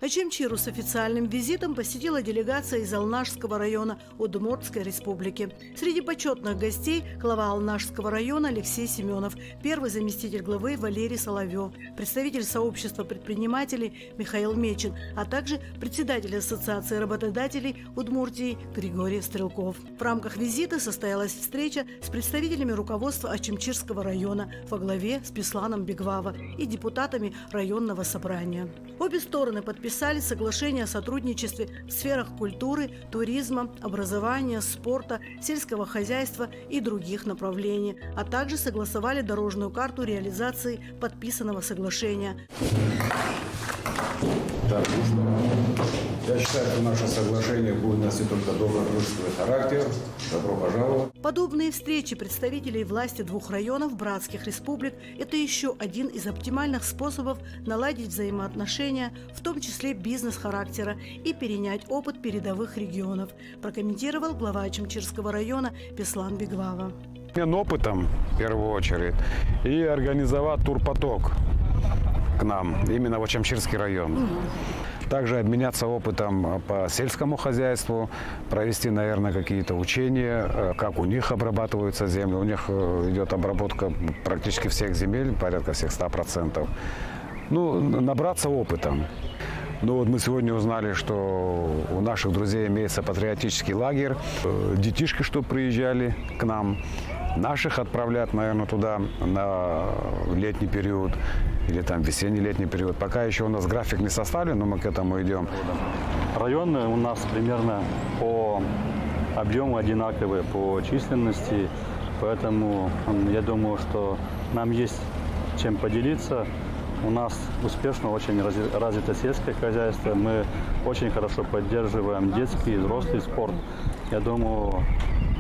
Очимчиру с официальным визитом посетила делегация из Алнашского района Удмуртской республики. Среди почетных гостей глава Алнашского района Алексей Семенов, первый заместитель главы Валерий Соловьев, представитель сообщества предпринимателей Михаил Мечин, а также председатель Ассоциации работодателей Удмуртии Григорий Стрелков. В рамках визита состоялась встреча с представителями руководства Очимчирского района во главе с Бесланом Бигвава и депутатами районного собрания. Обе стороны подписали соглашение о сотрудничестве в сферах культуры, туризма, образования, спорта, сельского хозяйства и других направлений, а также согласовали дорожную карту реализации подписанного соглашения. Я считаю, что наше соглашение будет носить только добродружественный характер. Добро пожаловать. Подобные встречи представителей власти двух районов братских республик – это еще один из оптимальных способов наладить взаимоотношения, в том числе бизнес-характера, и перенять опыт передовых регионов, прокомментировал глава Очимчирского района Беслан Бигвава. Опытом, в первую очередь, и организовать турпоток к нам, именно в Очимчирский район. Также обменяться опытом по сельскому хозяйству, провести, наверное, какие-то учения, как у них обрабатываются земли. У них идет обработка практически всех земель, порядка всех 100%. Набраться опытом. Вот мы сегодня узнали, что у наших друзей имеется патриотический лагерь. Детишки, что приезжали к нам, наших отправлять, наверное, туда на летний период или там весенний-летний период. Пока еще у нас график не составлен, но мы к этому идем. Районы у нас примерно по объему одинаковые, по численности, поэтому я думаю, что нам есть чем поделиться. У нас успешно очень развито сельское хозяйство, мы очень хорошо поддерживаем детский и взрослый спорт. Я думаю,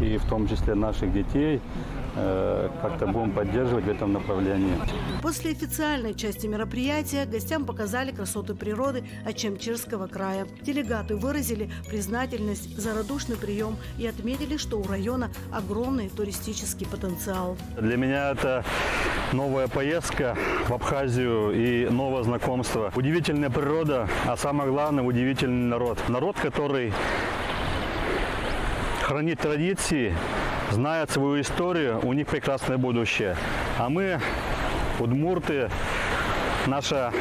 и в том числе наших детей как-то будем поддерживать в этом направлении. После официальной части мероприятия гостям показали красоты природы Очимчирского края. Делегаты выразили признательность за радушный прием и отметили, что у района огромный туристический потенциал. Для меня это новая поездка в Абхазию и новое знакомство. Удивительная природа, а самое главное – удивительный народ. Народ, который хранит традиции, знает свою историю, у них прекрасное будущее. А мы, удмурты, наша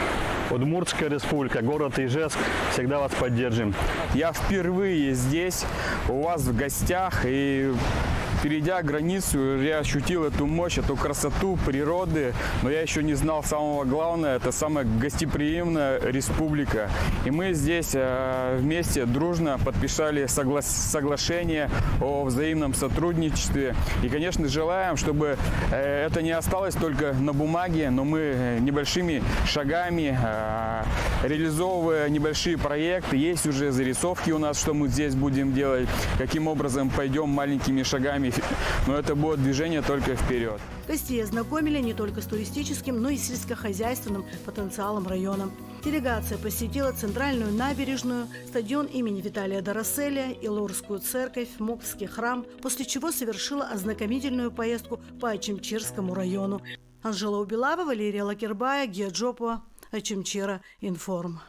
Удмуртская республика, город Ижевск, всегда вас поддержим. Я впервые здесь, у вас в гостях, и перейдя границу, я ощутил эту мощь, эту красоту природы, но я еще не знал самого главного, это самая гостеприимная республика. И мы здесь вместе дружно подписали соглашение о взаимном сотрудничестве. И, конечно, желаем, чтобы это не осталось только на бумаге, но мы небольшими шагами, реализовывая небольшие проекты, есть уже зарисовки у нас, что мы здесь будем делать, каким образом пойдем маленькими шагами. Но это будет движение только вперед. Гостей ознакомили не только с туристическим, но и сельскохозяйственным потенциалом района. Делегация посетила центральную набережную, стадион имени Виталия Дороселя, Илорскую церковь, Мокский храм, после чего совершила ознакомительную поездку по Очимчирскому району. Анжела Убилава, Валерия Лакербая, Гия Джопуа, Очимчира, Информ.